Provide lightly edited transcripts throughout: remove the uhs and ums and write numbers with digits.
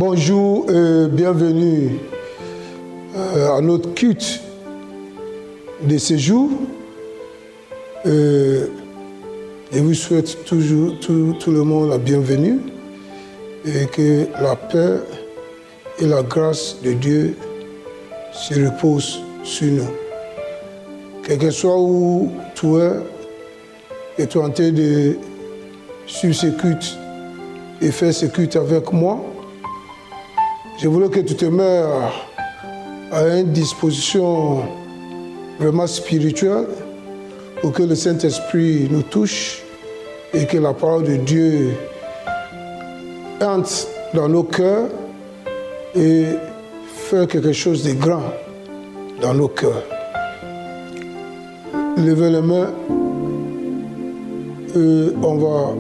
Bonjour et bienvenue à notre culte de ce jour. Je vous souhaite toujours tout le monde la bienvenue et que la paix et la grâce de Dieu se reposent sur nous. Quel que soit où tu es, et tu es en train de suivre ce culte et faire ce culte avec moi, je voulais que tu te mettes à une disposition vraiment spirituelle pour que le Saint-Esprit nous touche et que la parole de Dieu entre dans nos cœurs et faire quelque chose de grand dans nos cœurs. Levez les mains et on va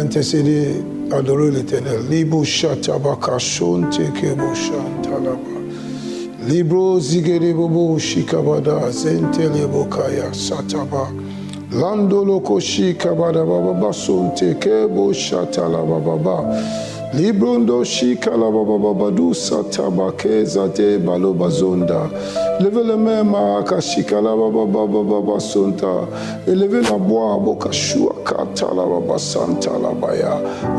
intercéder, adorer l'Éternel. Libo shatabaka shonte kebo shantalaba. Libro zigere bobo shikabada zentele bokaya sataba. Landolo koshi kabada baba sonte kebo shatalaba baba. Librondo shikala baba baba du sataba kezate baloba zonda. Levez les mains maraka shikala baba baba baba sonta. Et levez la bois boka shua katala baba santa la baya.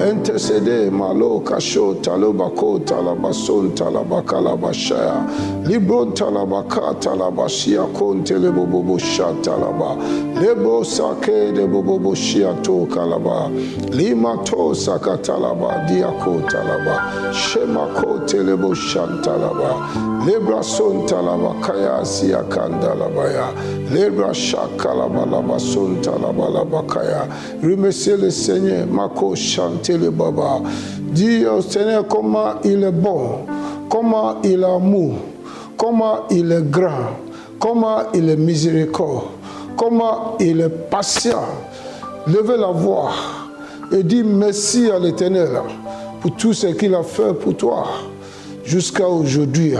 Intercédez malo kasho taloba kota la basonta la bakala bashaya. Libron talabaka talabashia konte le bobo shata laba. Lebo sake de bobo shia to kalaba. Lima to sakatalaba diako talaba. Shema kote lebo shanta laba. Lebra son talaba kaya siya kanda labaya. Lebra shaka laba laba son talaba laba kaya. Remerciez le Seigneur, mako chante le baba. Dis au Seigneur comment il est bon, comment il a amour. Comment il est grand, comment il est miséricordieux, comment il est patient. Levez la voix et dis merci à l'Éternel pour tout ce qu'il a fait pour toi jusqu'à aujourd'hui.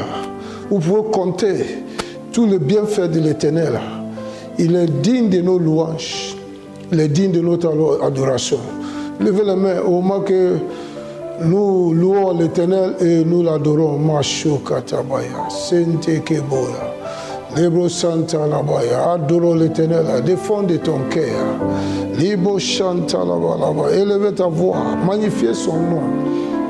Vous pouvez compter tous les bienfaits de l'Éternel. Il est digne de nos louanges, il est digne de notre adoration. Levez les mains au moment que nous louons l'Éternel et nous l'adorons. Macho katabaya, sente keboya, lebro santa labaya. Adorons l'Éternel, défendez ton cœur. Libo chanta labalaba, élevez ta voix, magnifiez son nom.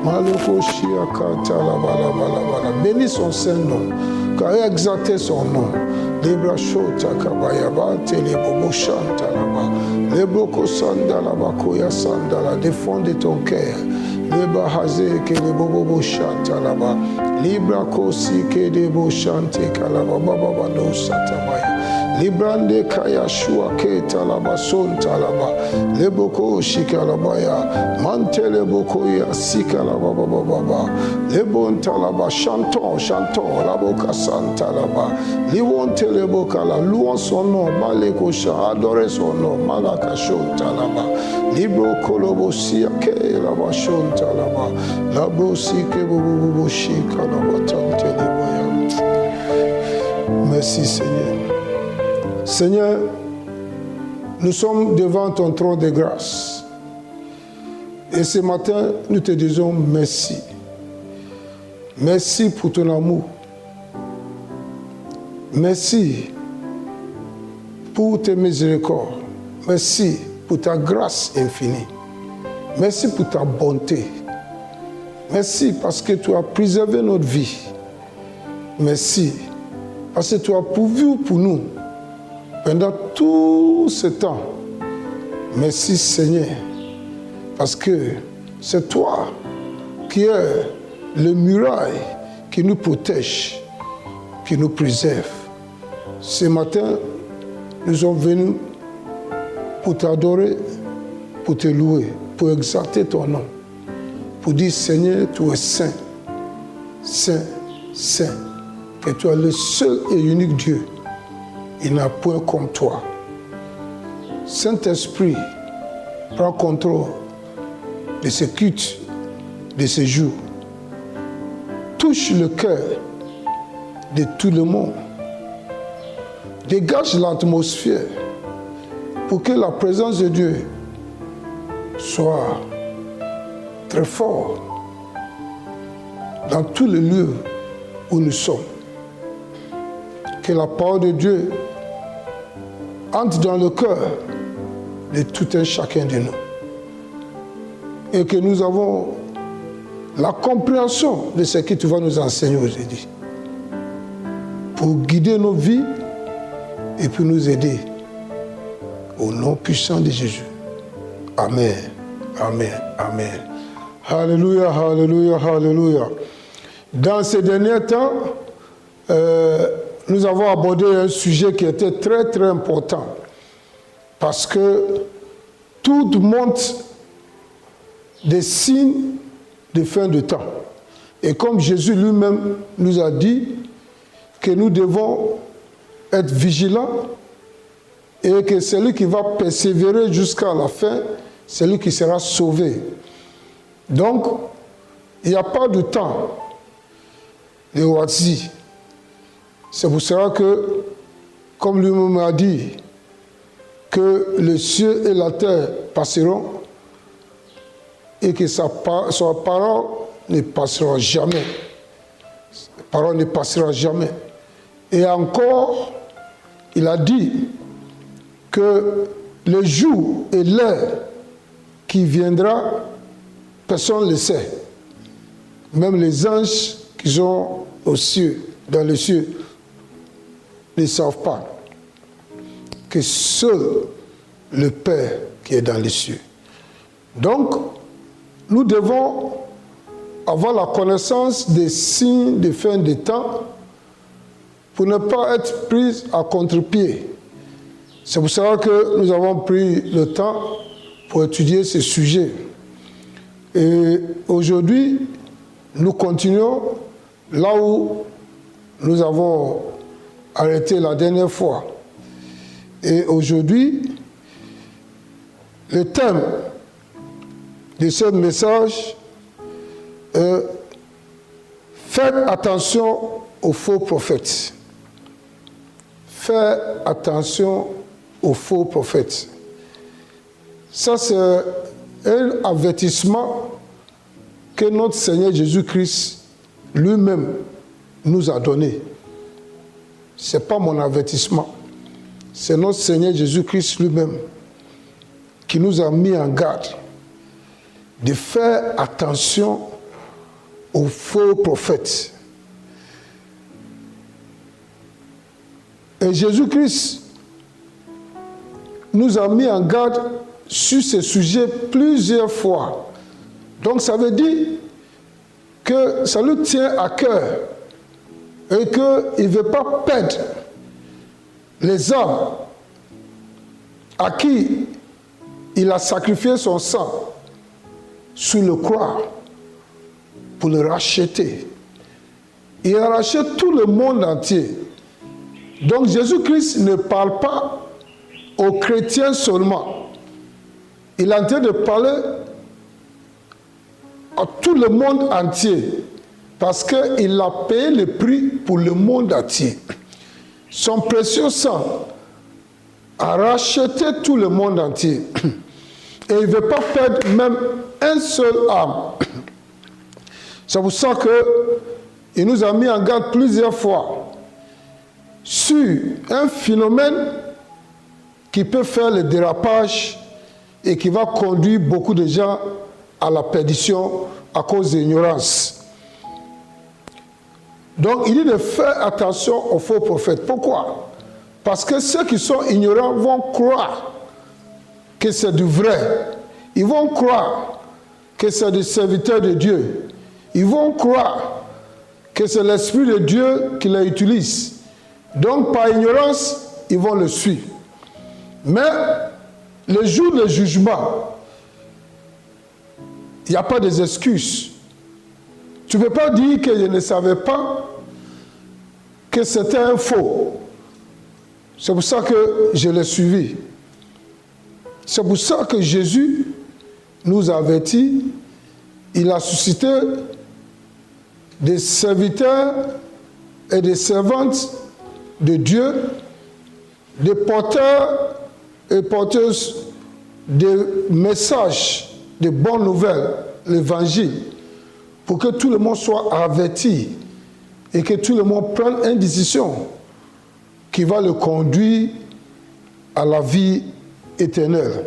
Maloko shia kata labalaba, bénis son saint nom, car exaltez son nom. Libra shota kabaya ba telebobo chanta laba, leboko sanda laba koya sanda la, défendez ton cœur. Leba haze ke le bobo shanta laba. Libra kosi ke de bo shante kalaba baba bado satabaya. Librande kaya shua ke talaba son talaba. Leboko shikalabaya. Mantele boko ya sikalaba baba baba. Lebon talaba chanton chanton laboka santa laba. Liwonte leboka la, louons son nom, baleko sha, adorez son nom, malaka shon talaba. Libro kolobo siya ke laba shon talaba. Labro si ke bobo shika laba tante lebaya. Merci Seigneur. Seigneur, nous sommes devant ton trône de grâce. Et ce matin, nous te disons merci. Merci pour ton amour. Merci pour tes miséricordes. Merci pour ta grâce infinie. Merci pour ta bonté. Merci parce que tu as préservé notre vie. Merci parce que tu as pourvu pour nous pendant tout ce temps. Merci Seigneur, parce que c'est toi qui es le muraille qui nous protège, qui nous préserve. Ce matin, nous sommes venus pour t'adorer, pour te louer, pour exalter ton nom, pour dire Seigneur, tu es saint, saint, saint, que tu es le seul et unique Dieu. Il n'y a point comme toi. Saint-Esprit, prends contrôle de ce culte, de ce jour. Touche le cœur de tout le monde. Dégage l'atmosphère pour que la présence de Dieu soit très forte dans tous les lieux où nous sommes. Que la parole de Dieu entre dans le cœur de tout un chacun de nous. Et que nous avons la compréhension de ce que tu vas nous enseigner aujourd'hui. Pour guider nos vies et pour nous aider. Au nom puissant de Jésus. Amen. Amen. Amen. Alléluia, alléluia, alléluia. Dans ces derniers temps, nous avons abordé un sujet qui était très, très important. Parce que tout montre des signes de fin de temps. Et comme Jésus lui-même nous a dit que nous devons être vigilants et que celui qui va persévérer jusqu'à la fin, c'est lui qui sera sauvé. Donc, il n'y a pas de temps de oasis. C'est pour cela que, comme lui-même a dit, que les cieux et la terre passeront et que sa parole ne passera jamais. Sa parole ne passera jamais. Et encore, il a dit que le jour et l'heure qui viendra, personne ne le sait. Même les anges qui sont aux cieux, dans les cieux, ne savent pas. Que seul le Père qui est dans les cieux. Donc, nous devons avoir la connaissance des signes de fin des temps pour ne pas être pris à contre-pied. C'est pour ça que nous avons pris le temps pour étudier ce sujet. Et aujourd'hui, nous continuons là où nous avons arrêté la dernière fois. Et aujourd'hui, le thème de ce message est « Faites attention aux faux prophètes ». Faites attention aux faux prophètes. Ça, c'est un avertissement que notre Seigneur Jésus-Christ lui-même nous a donné. Ce n'est pas mon avertissement. C'est notre Seigneur Jésus-Christ lui-même qui nous a mis en garde de faire attention aux faux prophètes. Et Jésus-Christ nous a mis en garde sur ce sujet plusieurs fois. Donc ça veut dire que ça lui tient à cœur et qu'il ne veut pas perdre les hommes à qui il a sacrifié son sang sur le croix pour le racheter. Il a racheté tout le monde entier. Donc Jésus-Christ ne parle pas aux chrétiens seulement. Il est en train de parler à tout le monde entier parce qu'il a payé le prix pour le monde entier. Son précieux sang a racheté tout le monde entier. Et il ne veut pas perdre même un seul âme. C'est pour ça qu'il nous a mis en garde plusieurs fois sur un phénomène qui peut faire le dérapage et qui va conduire beaucoup de gens à la perdition à cause de l'ignorance. Donc il dit de faire attention aux faux prophètes. Pourquoi? Parce que ceux qui sont ignorants vont croire que c'est du vrai. Ils vont croire que c'est des serviteurs de Dieu. Ils vont croire que c'est l'Esprit de Dieu qui les utilise. Donc par ignorance, ils vont le suivre. Mais le jour du jugement, il n'y a pas d'excuses. Tu ne peux pas dire que je ne savais pas que c'était un faux. C'est pour ça que je l'ai suivi. C'est pour ça que Jésus nous avertit. Il a suscité des serviteurs et des servantes de Dieu, des porteurs et porteuses de messages, de bonnes nouvelles, l'évangile, pour que tout le monde soit averti et que tout le monde prenne une décision qui va le conduire à la vie éternelle.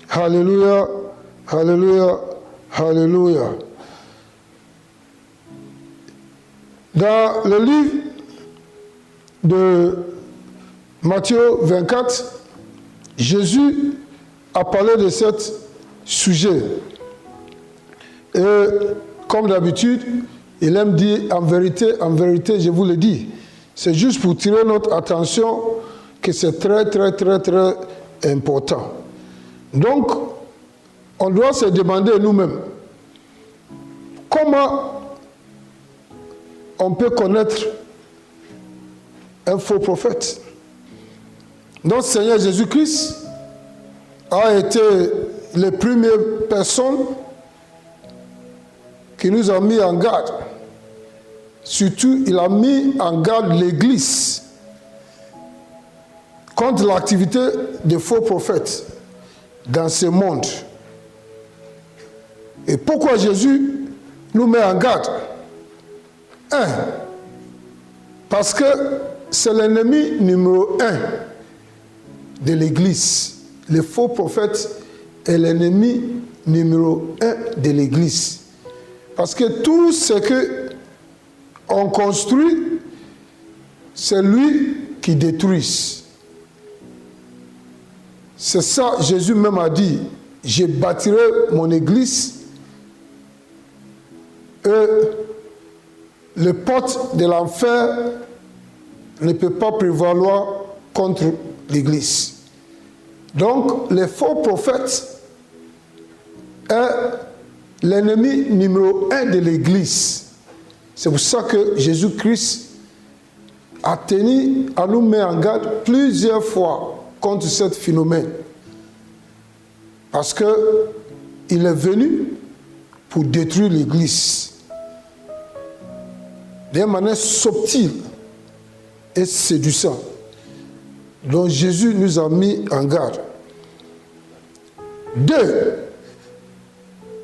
Alléluia, alléluia, alléluia. Dans le livre de Matthieu 24, Jésus a parlé de ce sujet. Et comme d'habitude, il aime dire en vérité, je vous le dis. C'est juste pour tirer notre attention que c'est très, très, très, très important. Donc, on doit se demander nous-mêmes, comment on peut connaître un faux prophète? Notre Seigneur Jésus-Christ a été la première personne qui nous a mis en garde. Surtout, il a mis en garde l'Église contre l'activité des faux prophètes dans ce monde. Et pourquoi Jésus nous met en garde? Parce que c'est l'ennemi numéro 1 de l'Église. Le faux prophète est l'ennemi numéro 1 de l'Église. Parce que tout ce qu'on construit, c'est lui qui détruit. C'est ça, Jésus même a dit, je bâtirai mon Église et les portes de l'enfer ne peuvent pas prévaloir contre l'Église. Donc, les faux prophètes est l'ennemi numéro 1 de l'Église. C'est pour ça que Jésus-Christ a tenu à nous mettre en garde plusieurs fois contre ce phénomène. Parce qu'il est venu pour détruire l'Église d'une manière subtile et séduisante. Donc Jésus nous a mis en garde. 2.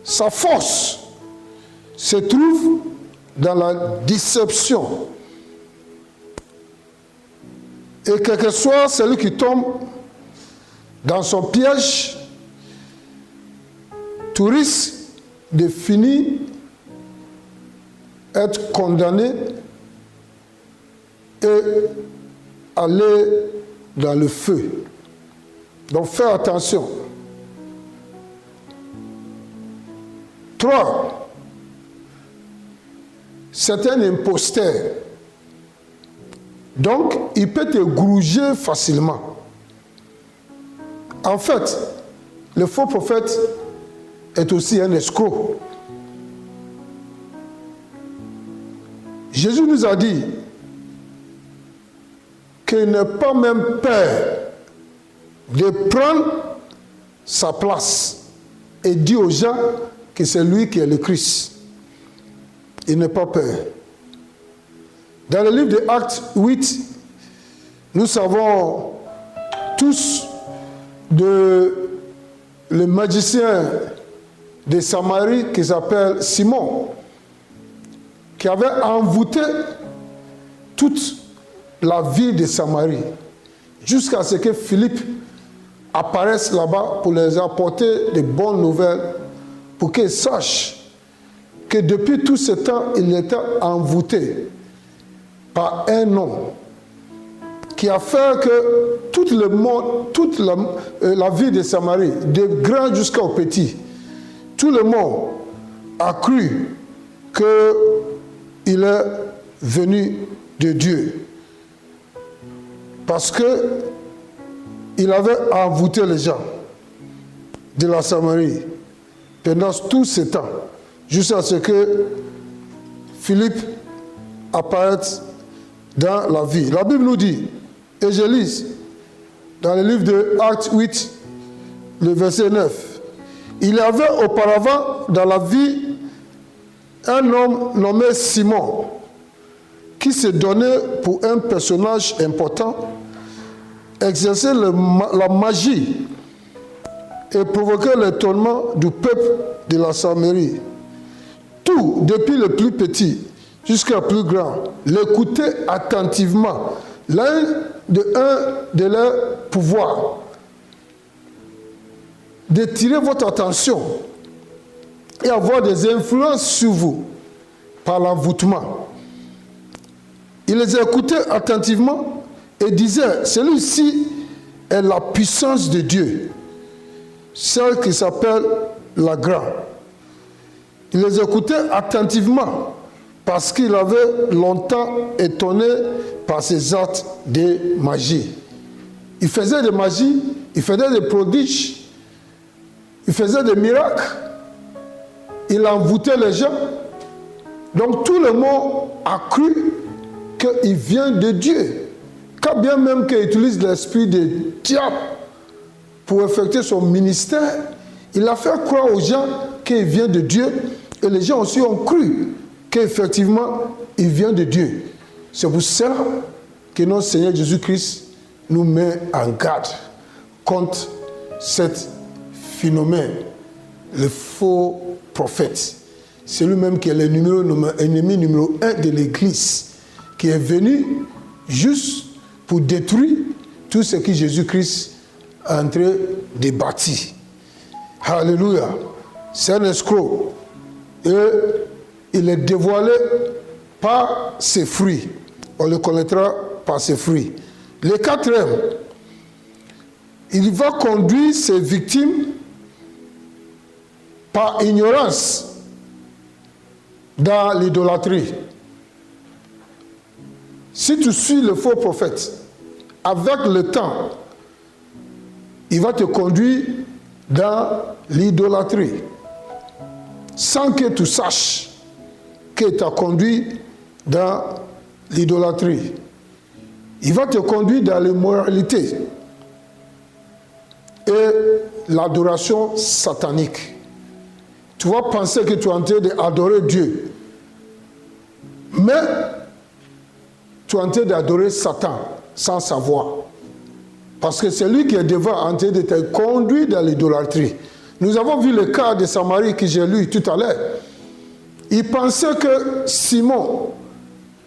Sa force se trouve dans la déception. Et quel que soit celui qui tombe dans son piège, tout risque de finir être condamné et aller dans le feu. Donc fais attention. 3. C'est un imposteur. Donc, il peut te gruger facilement. En fait, le faux prophète est aussi un escroc. Jésus nous a dit qu'il n'a pas même peur de prendre sa place et dire aux gens que c'est lui qui est le Christ. Il n'a pas peur. Dans le livre de Actes 8, nous savons tous le magicien de Samarie qui s'appelle Simon, qui avait envoûté toute la ville de Samarie, jusqu'à ce que Philippe apparaisse là-bas pour les apporter de bonnes nouvelles, pour qu'ils sachent que depuis tout ce temps, il était envoûté par un homme qui a fait que tout le monde, toute la ville de Samarie, de grand jusqu'au petit, tout le monde a cru qu'il est venu de Dieu. Parce qu'il avait envoûté les gens de la Samarie pendant tout ce temps, jusqu'à ce que Philippe apparaisse dans la vie. La Bible nous dit, et je lis dans le livre de Actes 8, le verset 9, il y avait auparavant dans la vie un homme nommé Simon, qui se donnait pour un personnage important, exerçait la magie et provoquait l'étonnement du peuple de la Samarie. tout, depuis le plus petit jusqu'à le plus grand, l'écoutez attentivement. L'un de leurs pouvoirs, de tirer votre attention et avoir des influences sur vous par l'envoûtement. Il les écoutait attentivement et disait, celui-ci est la puissance de Dieu, celle qui s'appelle la grande. Il les écoutait attentivement parce qu'il avait longtemps étonné par ses actes de magie. Il faisait des magies, il faisait des prodiges, il faisait des miracles, il envoûtait les gens. Donc tout le monde a cru qu'il vient de Dieu. Quand bien même qu'il utilise l'esprit de diable pour effectuer son ministère, il a fait croire aux gens qu'il vient de Dieu et les gens aussi ont cru qu'effectivement il vient de Dieu. C'est pour cela que notre Seigneur Jésus-Christ nous met en garde contre cet phénomène, le faux prophète. C'est lui-même qui est l'ennemi numéro 1 de l'Église, qui est venu juste pour détruire tout ce que Jésus-Christ est en train de bâtir. Alléluia. C'est un escroc. Et il est dévoilé par ses fruits. On le connaîtra par ses fruits. Le quatrième, il va conduire ses victimes par ignorance dans l'idolâtrie. Si tu suis le faux prophète, avec le temps, il va te conduire dans l'idolâtrie, sans que tu saches qu'il t'a conduit dans l'idolâtrie. Il va te conduire dans l'immoralité et l'adoration satanique. Tu vas penser que tu es en train d'adorer Dieu, mais tu es en train d'adorer Satan sans savoir. Parce que c'est lui qui est devant en train de te conduire dans l'idolâtrie. Nous avons vu le cas de Samarie que j'ai lu tout à l'heure. Il pensait que Simon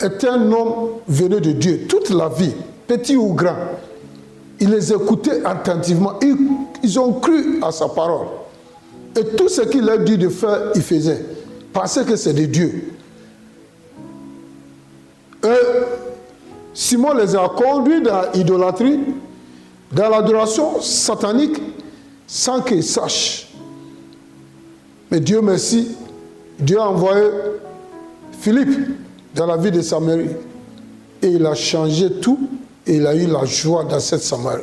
était un homme venu de Dieu toute la vie, petit ou grand. Il les écoutait attentivement. Ils ont cru à sa parole. Et tout ce qu'il a dit de faire, il faisait. Parce que c'est de Dieu. Et Simon les a conduits dans l'idolâtrie, dans l'adoration satanique, sans qu'ils sachent. Mais Dieu merci, Dieu a envoyé Philippe dans la ville de Samarie. Et il a changé tout, et il a eu la joie dans cette Samarie.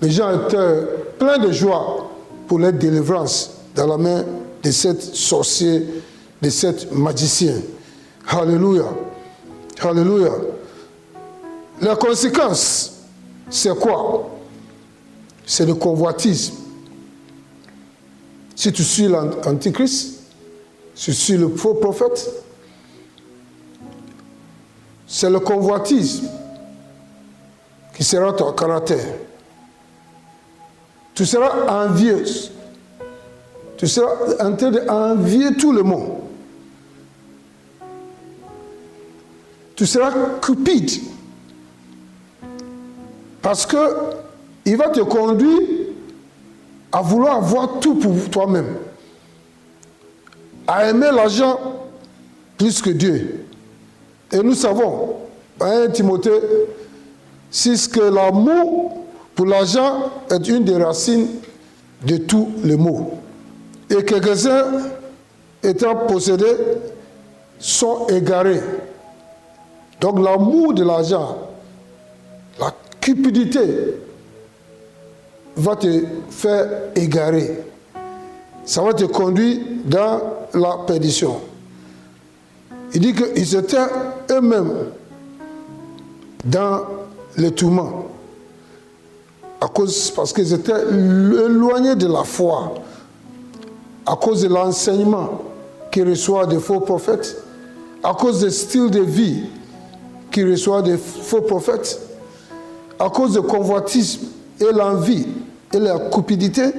Les gens étaient pleins de joie pour leur délivrance dans la main de cet sorcier, de cet magicien. Alléluia. Alléluia. La conséquence, c'est quoi? C'est le convoitisme. Si tu suis l'antichrist, si tu suis le faux prophète, c'est le convoitisme qui sera ton caractère. Tu seras envieuse. Tu seras en train d'envier tout le monde. Tu seras cupide. Parce qu'il va te conduire à vouloir avoir tout pour toi-même. À aimer l'argent plus que Dieu. Et nous savons, 1 Timothée 6, que l'amour pour l'argent est une des racines de tous les maux. Et quelques-uns, étant possédés, sont égarés. Donc l'amour de l'argent, la cupidité va te faire égarer. Ça va te conduire dans la perdition. Il dit qu'ils étaient eux-mêmes dans le tourment. Parce qu'ils étaient éloignés de la foi. À cause de l'enseignement qu'ils reçoivent des faux prophètes. À cause du style de vie qu'ils reçoivent des faux prophètes. À cause du convoitisme et l'envie et la cupidité,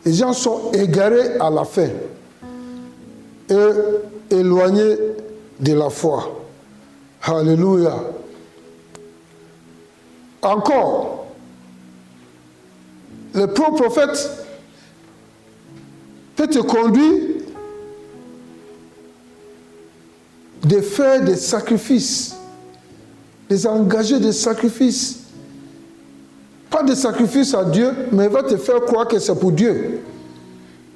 les gens sont égarés à la fin. et éloignés de la foi. Alléluia. Encore, le prophète peut te conduire de faire des sacrifices, des engager des sacrifices. Pas de sacrifice à Dieu, mais il va te faire croire que c'est pour Dieu.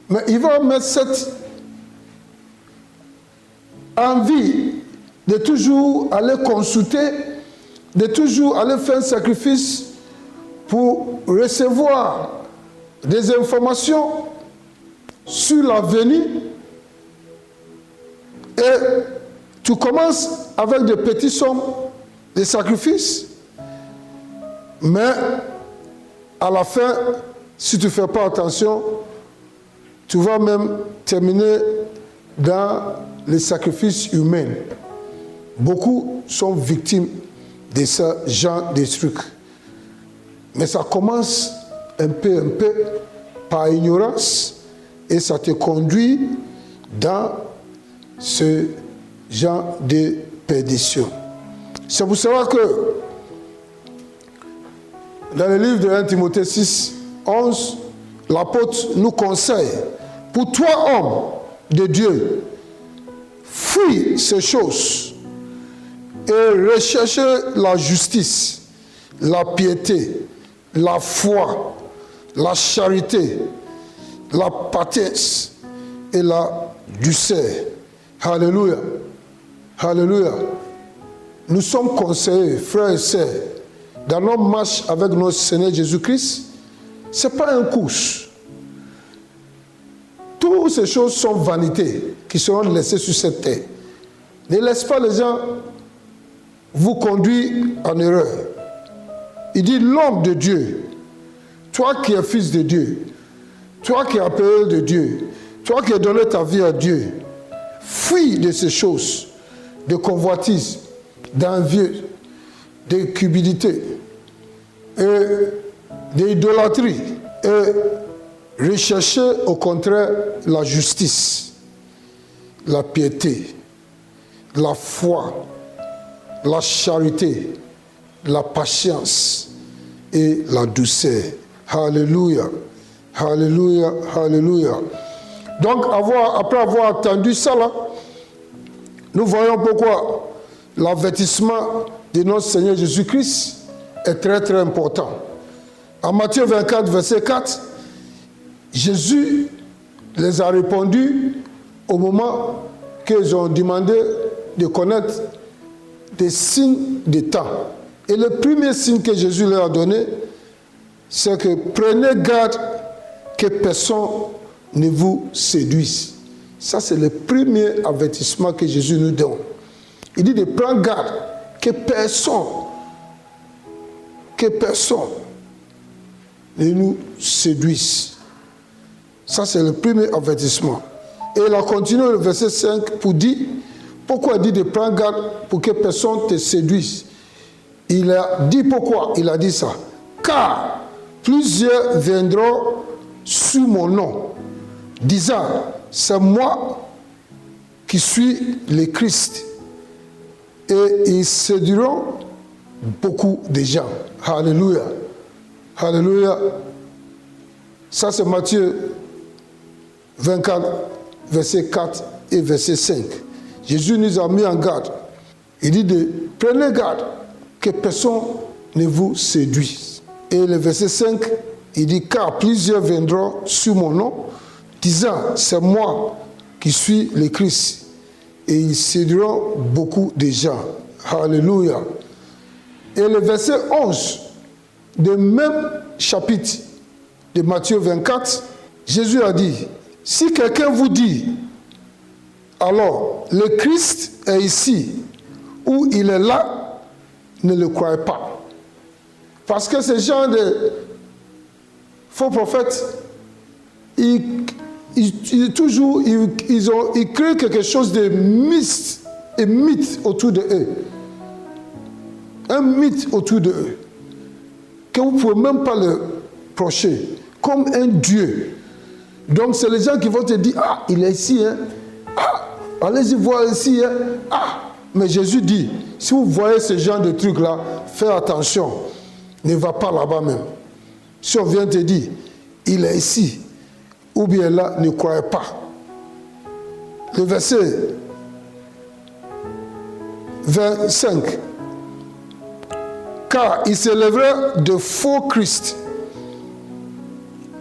Mais il va mettre cette envie de toujours aller consulter, de toujours aller faire un sacrifice pour recevoir des informations sur l'avenir. Et tu commences avec des petites sommes de sacrifices, mais à la fin, si tu ne fais pas attention, tu vas même terminer dans les sacrifices humains. Beaucoup sont victimes de ce genre de trucs. Mais ça commence un peu par ignorance et ça te conduit dans ce genre de perdition. C'est pour savoir que dans le livre de 1 Timothée 6, 11, l'apôtre nous conseille, pour toi, homme de Dieu, fuis ces choses et recherchez la justice, la piété, la foi, la charité, la patience et la douceur. Alléluia. Alléluia. Nous sommes conseillés, frères et sœurs, dans notre marche avec notre Seigneur Jésus-Christ. Ce n'est pas un course. Toutes ces choses sont vanités qui seront laissées sur cette terre. Ne laisse pas les gens vous conduire en erreur. Il dit l'homme de Dieu, toi qui es fils de Dieu, toi qui es appelé de Dieu, toi qui as donné ta vie à Dieu, fuis de ces choses, de convoitise, d'envie, de cupidité, et d'idolâtrie, et recherchez au contraire la justice, la piété, la foi, la charité, la patience et la douceur. Alléluia, alléluia, alléluia. Donc, après avoir entendu ça, là, nous voyons pourquoi l'avertissement de notre Seigneur Jésus-Christ est très très important. En Matthieu 24, verset 4, Jésus les a répondu au moment qu'ils ont demandé de connaître des signes des temps. Et le premier signe que Jésus leur a donné, c'est que prenez garde que personne ne vous séduise. Ça, c'est le premier avertissement que Jésus nous donne. Il dit de prendre garde que personne ne nous séduise. Ça, c'est le premier avertissement. Et il a continué le verset 5 pour dire, pourquoi il dit de prendre garde pour que personne ne te séduise. Il a dit pourquoi il a dit ça. Car plusieurs viendront sous mon nom, disant, c'est moi qui suis le Christ. Et ils séduiront beaucoup de gens. Alléluia. Alléluia. Ça, c'est Matthieu 24, verset 4 et verset 5. Jésus nous a mis en garde. Il dit de prenez garde que personne ne vous séduise. Et le verset 5, il dit car plusieurs viendront sur mon nom, disant c'est moi qui suis le Christ. Et ils séduiront beaucoup de gens. Alléluia. Et le verset 11 du même chapitre de Matthieu 24, Jésus a dit, si quelqu'un vous dit, alors le Christ est ici, ou il est là, ne le croyez pas. Parce que ces gens de faux prophètes, ils créent quelque chose de mythe autour de eux. Un mythe autour de eux. Que vous ne pouvez même pas le procher. Comme un Dieu. Donc c'est les gens qui vont te dire, ah, il est ici, hein. Ah, Allez-y voir ici. Hein. Ah, mais Jésus dit, si vous voyez ce genre de trucs-là, faites attention. Ne va pas là-bas même. Si on vient te dire, il est ici, ou bien là, ne croyez pas. Le verset 25. Car il s'élèvera de faux Christ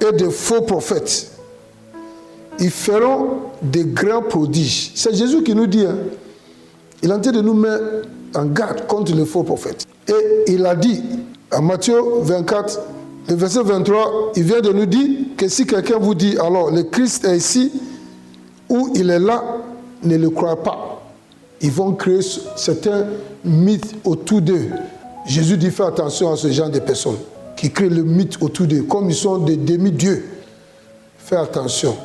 et de faux prophètes. Ils feront des grands prodiges. C'est Jésus qui nous dit, hein, il est en train de nous mettre en garde contre les faux prophètes. Et il a dit, à Matthieu 24, le verset 23, il vient de nous dire que si quelqu'un vous dit, alors le Christ est ici, ou il est là, ne le croyez pas. Ils vont créer certains mythes autour d'eux. Jésus dit, fais attention à ce genre de personnes qui créent le mythe autour d'eux. Comme ils sont des demi-dieux, fais attention.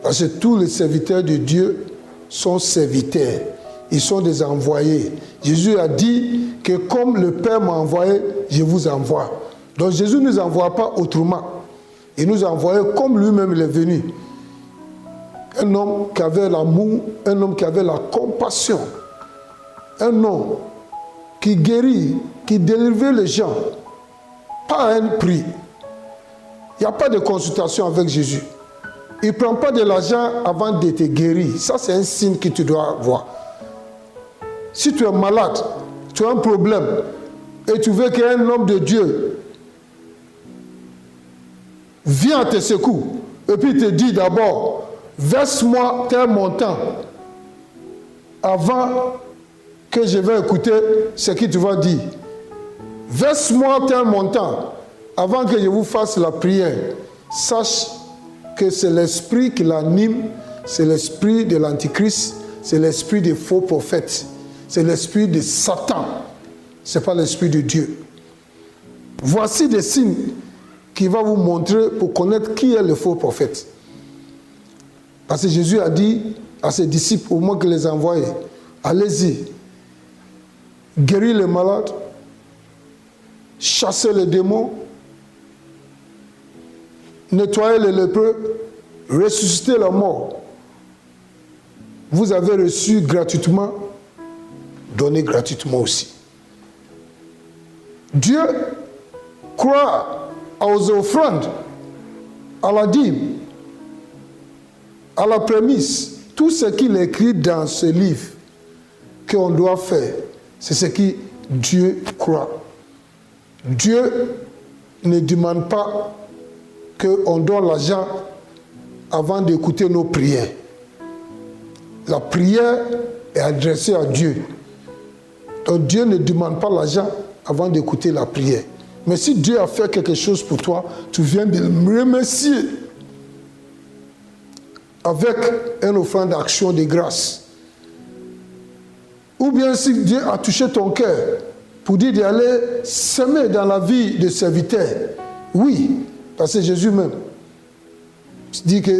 Parce que tous les serviteurs de Dieu sont serviteurs. Ils sont des envoyés. Jésus a dit que comme le Père m'a envoyé, je vous envoie. Donc Jésus ne nous envoie pas autrement. Il nous a envoyé comme lui-même il est venu. Un homme qui avait l'amour, un homme qui avait la compassion, un homme qui guérit, qui délivrait les gens, pas à un prix. Il n'y a pas de consultation avec Jésus. Il ne prend pas de l'argent avant de te guérir. Ça, c'est un signe que tu dois voir. Si tu es malade, tu as un problème, et tu veux qu'un homme de Dieu vienne à tes secours, et puis il te dit d'abord, verse-moi tel montant avant que je vais écouter ce que tu vas dire. Verse-moi tel montant avant que je vous fasse la prière. Sache que c'est l'esprit qui l'anime, c'est l'esprit de l'antichrist, c'est l'esprit des faux prophètes, c'est l'esprit de Satan, ce n'est pas l'esprit de Dieu. Voici des signes qui vont vous montrer pour connaître qui est le faux prophète. Parce que Jésus a dit à ses disciples, au moment qu'il les a envoyés, allez-y, guérir les malades, chasser les démons, nettoyer les lépreux, ressusciter la mort. Vous avez reçu gratuitement, donnez gratuitement aussi. Dieu croit aux offrandes, à la dîme, à la prémisse. Tout ce qu'il écrit dans ce livre qu'on doit faire, c'est ce que Dieu croit. Dieu ne demande pas qu'on donne l'argent avant d'écouter nos prières. La prière est adressée à Dieu. Donc Dieu ne demande pas l'argent avant d'écouter la prière. Mais si Dieu a fait quelque chose pour toi, tu viens de le remercier avec une offrande d'action de grâce. Ou bien si Dieu a touché ton cœur pour dire d'aller s'aimer dans la vie de serviteur. Oui, parce que Jésus même dit que,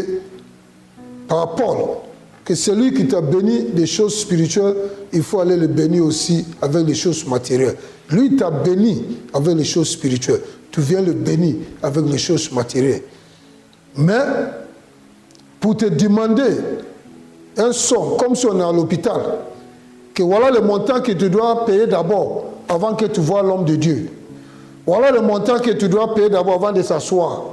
par Paul, que celui qui t'a béni des choses spirituelles, il faut aller le bénir aussi avec les choses matérielles. Lui t'a béni avec les choses spirituelles. Tu viens le bénir avec les choses matérielles. Mais, pour te demander un somme, comme si on est à l'hôpital, que voilà le montant que tu dois payer d'abord avant que tu vois l'homme de Dieu. Voilà le montant que tu dois payer d'abord avant de s'asseoir.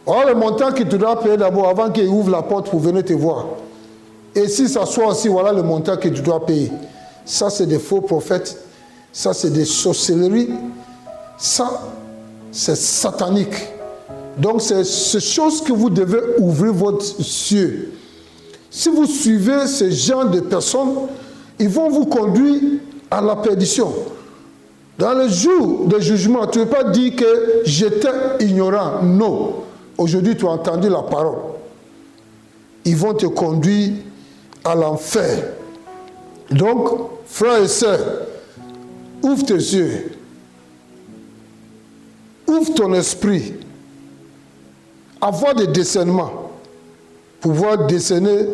Voilà le montant que tu dois payer d'abord avant qu'il ouvre la porte pour venir te voir. Et si s'assoit aussi, voilà le montant que tu dois payer. Ça, c'est des faux prophètes. Ça, c'est des sorcelleries. Ça, c'est satanique. Donc, c'est ces choses que vous devez ouvrir votre yeux. Si vous suivez ce genre de personnes, ils vont vous conduire à la perdition. Dans le jour de jugement, tu ne peux pas dire que j'étais ignorant. Non. Aujourd'hui, tu as entendu la parole. Ils vont te conduire à l'enfer. Donc, frères et sœurs, ouvre tes yeux. Ouvre ton esprit. Avoir des discernements. Pouvoir discerner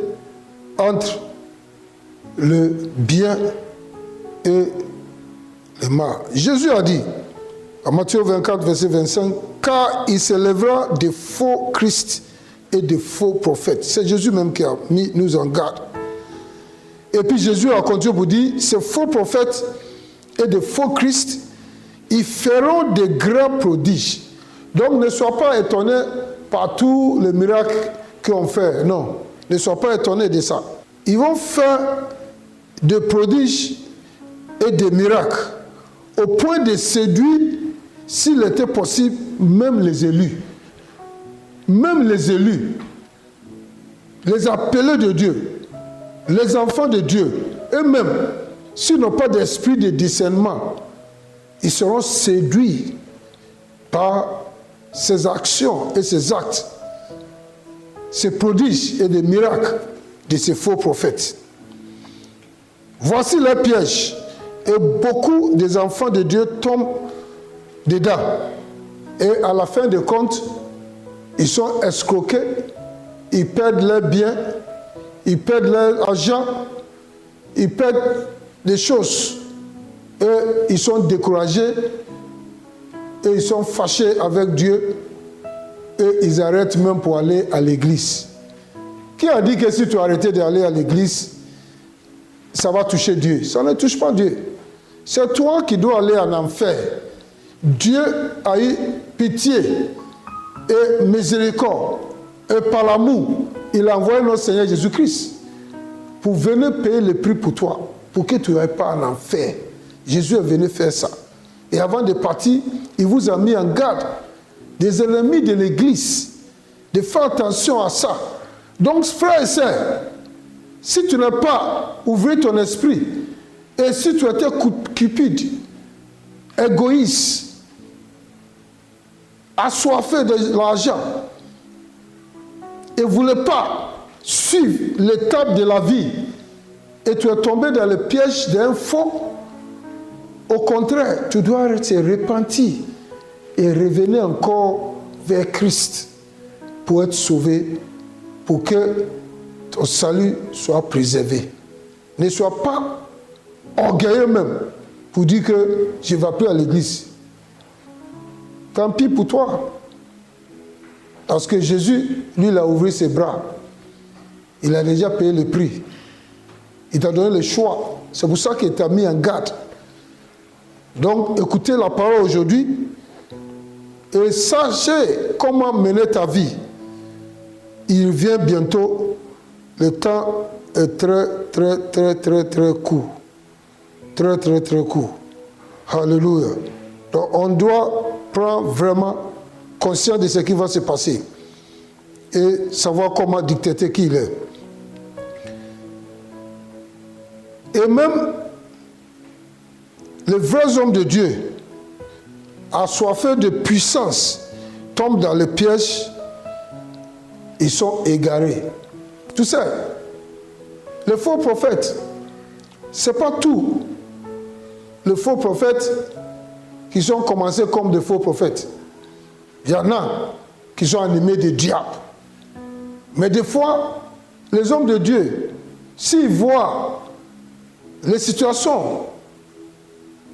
entre le bien et le mal. Jésus a dit, à Matthieu 24, verset 25, car il s'élèvera des faux Christ et des faux prophètes. C'est Jésus même qui a mis nous en garde. Et puis Jésus a continué pour dire, ces faux prophètes et de faux Christ, ils feront de grands prodiges. Donc ne sois pas étonné par tous les miracles qu'on fait. Non, ne sois pas étonné de ça. Ils vont faire des prodiges et des miracles au point de séduire, s'il était possible, même les élus. Même les élus, les appelés de Dieu, les enfants de Dieu, eux-mêmes, s'ils n'ont pas d'esprit de discernement, ils seront séduits par ces actions et ces actes, ces prodiges et des miracles de ces faux prophètes. Voici les pièges, et beaucoup des enfants de Dieu tombent dedans. Et à la fin de compte, ils sont escroqués, ils perdent leurs biens, ils perdent leur argent, ils perdent des choses. Et ils sont découragés, et ils sont fâchés avec Dieu, et ils arrêtent même pour aller à l'église. Qui a dit que si tu arrêtais d'aller à l'église, ça va toucher Dieu? Ça ne touche pas Dieu. C'est toi qui dois aller en enfer. Dieu a eu pitié et miséricorde. Et par l'amour, il a envoyé notre Seigneur Jésus-Christ pour venir payer le prix pour toi, pour que tu n'ailles pas en enfer. Jésus est venu faire ça. Et avant de partir, il vous a mis en garde des ennemis de l'Église, de faire attention à ça. Donc, frères et sœurs, si tu n'as pas ouvert ton esprit, et si tu étais cupide, égoïste, assoiffé de l'argent, et ne voulais pas suivre l'étape de la vie, et tu es tombé dans le piège d'un faux, au contraire, tu dois te repentir et revenir encore vers Christ pour être sauvé, pour que ton salut soit préservé. Ne sois pas orgueilleux même pour dire que je ne vais plus à l'église. Tant pis pour toi. Parce que Jésus, lui, il a ouvert ses bras. Il a déjà payé le prix. Il t'a donné le choix. C'est pour ça qu'il t'a mis en garde. Donc, écoutez la parole aujourd'hui et sachez comment mener ta vie. Il vient bientôt. Le temps est très court. Très court. Alléluia. Donc, on doit prendre vraiment conscience de ce qui va se passer et savoir comment dicter qui il est. Et même les vrais hommes de Dieu, assoiffés de puissance, tombent dans le piège, ils sont égarés. Tu sais, les faux prophètes, ce n'est pas tout. Les faux prophètes qui sont commencés comme des faux prophètes. Il y en a qui sont animés de diable. Mais des fois, les hommes de Dieu, s'ils voient les situations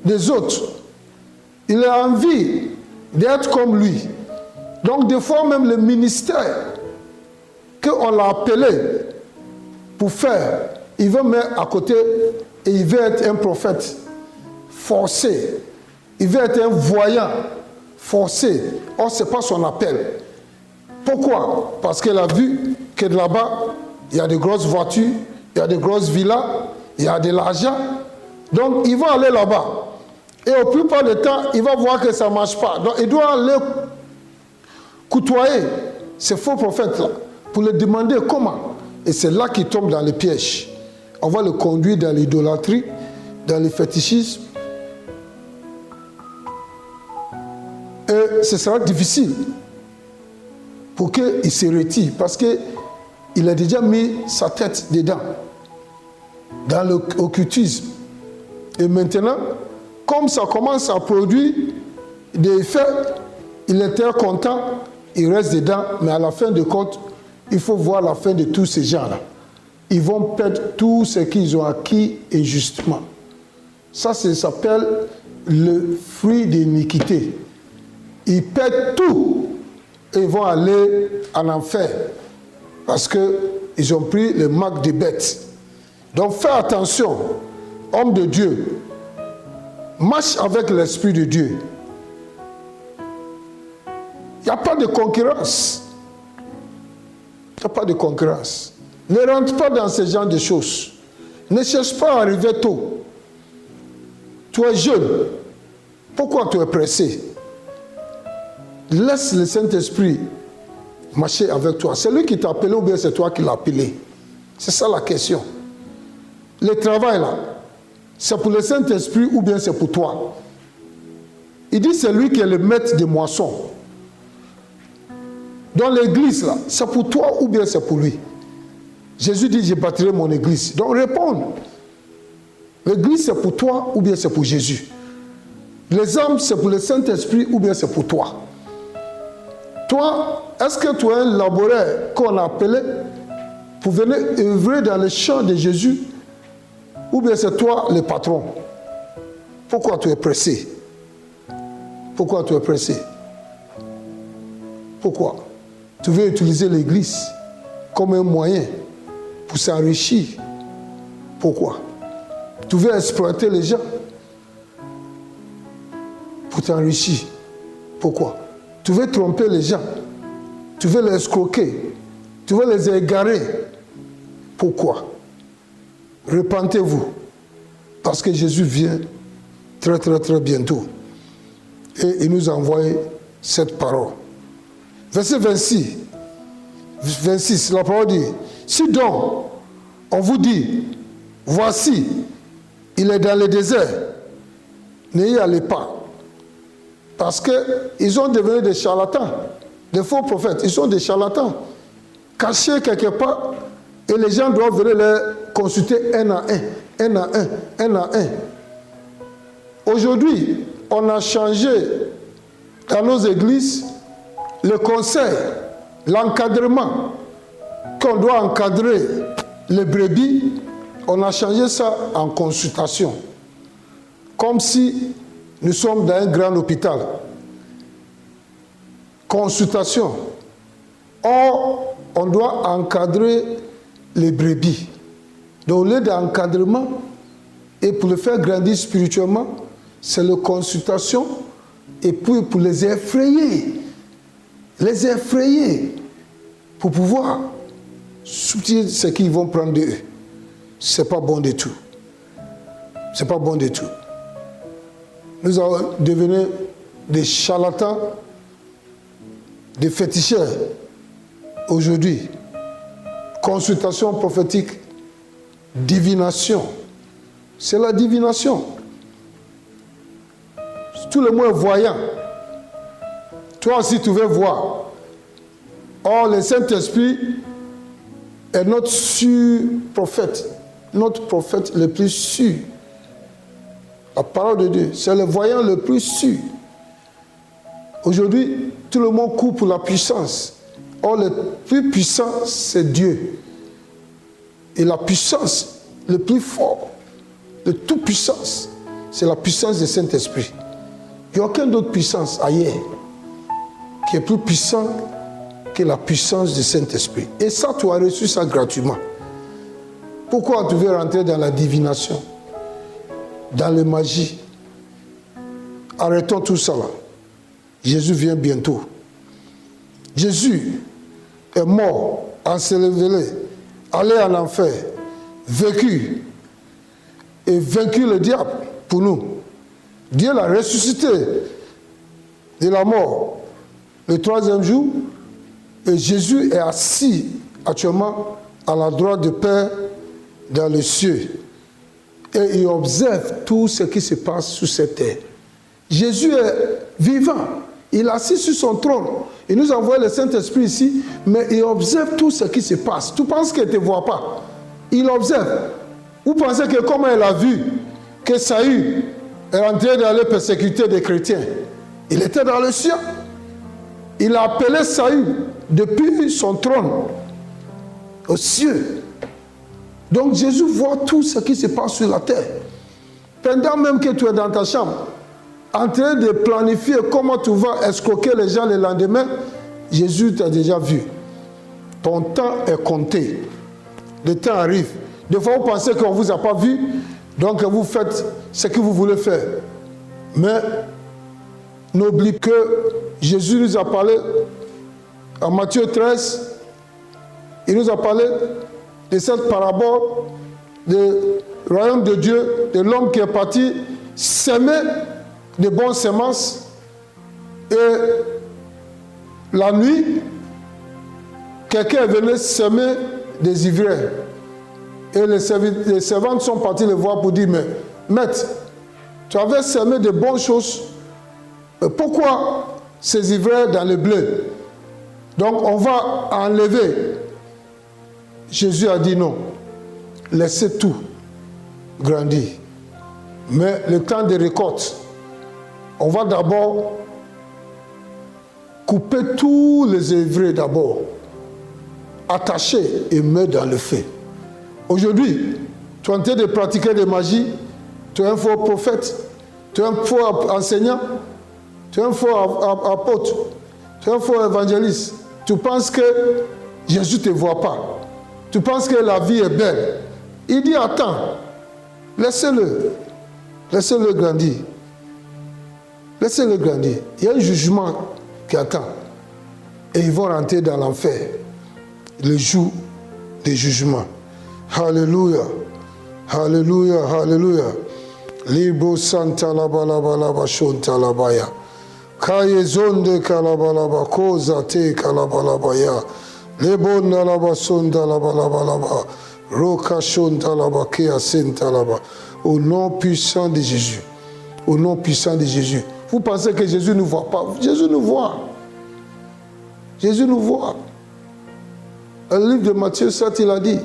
des autres, il a envie d'être comme lui. Donc des fois même le ministère qu'on l'a appelé pour faire, il veut mettre à côté et il veut être un prophète forcé. Il veut être un voyant forcé. Or, ce n'est pas son appel. Pourquoi? Parce qu'il a vu que là-bas, il y a de grosses voitures, il y a de grosses villas, il y a de l'argent. Donc, il va aller là-bas. Et au plus pas de temps, il va voir que ça ne marche pas. Donc, il doit aller côtoyer ces faux prophètes-là pour leur demander comment. Et c'est là qu'il tombe dans les pièges. On va le conduire dans l'idolâtrie, dans le fétichisme. Et ce sera difficile pour qu'il se retire parce qu'il a déjà mis sa tête dedans, dans l'occultisme. Et maintenant, comme ça commence à produire des effets, il était content, il reste dedans, mais à la fin de compte, il faut voir la fin de tous ces gens-là. Ils vont perdre tout ce qu'ils ont acquis injustement. Ça s'appelle le fruit d'iniquité. Ils perdent tout et vont aller en enfer parce qu'ils ont pris les marques des bêtes. Donc fais attention, homme de Dieu, marche avec l'Esprit de Dieu. Il n'y a pas de concurrence. Il n'y a pas de concurrence. Ne rentre pas dans ce genre de choses. Ne cherche pas à arriver tôt. Tu es jeune. Pourquoi tu es pressé? Laisse le Saint-Esprit marcher avec toi. C'est lui qui t'a appelé ou bien c'est toi qui l'as appelé? C'est ça la question. Le travail là, c'est pour le Saint-Esprit ou bien c'est pour toi? Il dit c'est lui qui est le maître des moissons. Dans l'église là, c'est pour toi ou bien c'est pour lui? Jésus dit je bâtirai mon église. Donc réponds. L'église c'est pour toi ou bien c'est pour Jésus? Les âmes c'est pour le Saint-Esprit ou bien c'est pour toi? Toi, est-ce que tu es un laboureur qu'on a appelé pour venir œuvrer dans le champ de Jésus? Ou bien c'est toi le patron? Pourquoi tu es pressé? Pourquoi tu es pressé? Pourquoi? Tu veux utiliser l'église comme un moyen pour s'enrichir. Pourquoi? Tu veux exploiter les gens pour t'enrichir. Pourquoi? Tu veux tromper les gens. Tu veux les escroquer. Tu veux les égarer. Pourquoi? Repentez-vous. Parce que Jésus vient très très très bientôt. Et il nous a envoyé cette parole. Verset 26, la parole dit, si donc on vous dit, voici, il est dans le désert, n'ayez allez pas. Parce qu'ils sont devenus des charlatans, des faux prophètes. Ils sont des charlatans, cachés quelque part, et les gens doivent venir les consulter un à un. Aujourd'hui, on a changé dans nos églises le conseil, l'encadrement, qu'on doit encadrer les brebis, on a changé ça en consultation. Comme si nous sommes dans un grand hôpital. Consultation. Or, on doit encadrer les brebis. Donc, au lieu d'encadrement, et pour le faire grandir spirituellement, c'est la consultation, et puis pour les effrayer, pour pouvoir soutenir ce qu'ils vont prendre d'eux. C'est pas bon du tout. C'est pas bon du tout. Nous allons devenir des charlatans, des féticheurs aujourd'hui. Consultation prophétique, divination. C'est la divination. Tout le monde est voyant. Toi aussi, tu veux voir. Or, le Saint-Esprit est notre sûr prophète. Notre prophète le plus sûr. La parole de Dieu, c'est le voyant le plus sûr. Aujourd'hui, tout le monde court pour la puissance. Or, le plus puissant, c'est Dieu. Et la puissance, le plus fort, de toute puissance, c'est la puissance du Saint-Esprit. Il n'y a aucune autre puissance ailleurs qui est plus puissante que la puissance du Saint-Esprit. Et ça, tu as reçu ça gratuitement. Pourquoi tu veux rentrer dans la divination, dans la magie? Arrêtons tout ça là. Jésus vient bientôt. Jésus est mort, ensevelé, allé en enfer, vécu et vaincu le diable pour nous. Dieu l'a ressuscité de la mort le 3e jour et Jésus est assis actuellement à la droite du Père dans les cieux. Et il observe tout ce qui se passe sur cette terre. Jésus est vivant. Il est assis sur son trône. Il nous envoie le Saint-Esprit ici, mais il observe tout ce qui se passe. Tu penses qu'il ne te voit pas. Il observe. Vous pensez que comme il a vu que Saül est en train d'aller persécuter des chrétiens, il était dans le ciel. Il a appelé Saül depuis son trône aux cieux. Donc Jésus voit tout ce qui se passe sur la terre. Pendant même que tu es dans ta chambre, en train de planifier comment tu vas escroquer les gens le lendemain, Jésus t'a déjà vu. Ton temps est compté. Le temps arrive. Des fois, vous pensez qu'on ne vous a pas vu, donc vous faites ce que vous voulez faire. Mais n'oublie que Jésus nous a parlé en Matthieu 13, il nous a parlé de cette parabole du royaume de Dieu, de l'homme qui est parti s'aimer de bonnes semences et la nuit, quelqu'un est venu semer des ivraies. Et les servantes sont partis le voir pour dire, mais maître, tu avais semé de bonnes choses, pourquoi ces ivraies dans le blé? Donc on va enlever. Jésus a dit non, laissez tout grandir. Mais le temps de récolte, on va d'abord couper tous les ivraies d'abord, attacher et mettre dans le feu. Aujourd'hui, tu es en train de pratiquer des magies, tu es un faux prophète, tu es un faux enseignant, tu es un faux apôtre, tu es un faux évangéliste. Tu penses que Jésus ne te voit pas. Tu penses que la vie est belle. Il dit, attends, laissez-le. Laissez-le grandir. Laissez-le grandir. Il y a un jugement qui attend. Et ils vont rentrer dans l'enfer. Le jour du jugement. Alléluia. Alléluia. Alléluia. Libo santa la balaba shonta la baya. Kaye zonde kalabalaba koza te kalabalabaya. Lebo nalaba sonda la balaba. Roka shonta la bakea senta la ba. Au nom puissant de Jésus. Au nom puissant de Jésus. Vous pensez que Jésus ne voit pas? Jésus nous voit. Jésus nous voit. Dans le livre de Matthieu 7, il a dit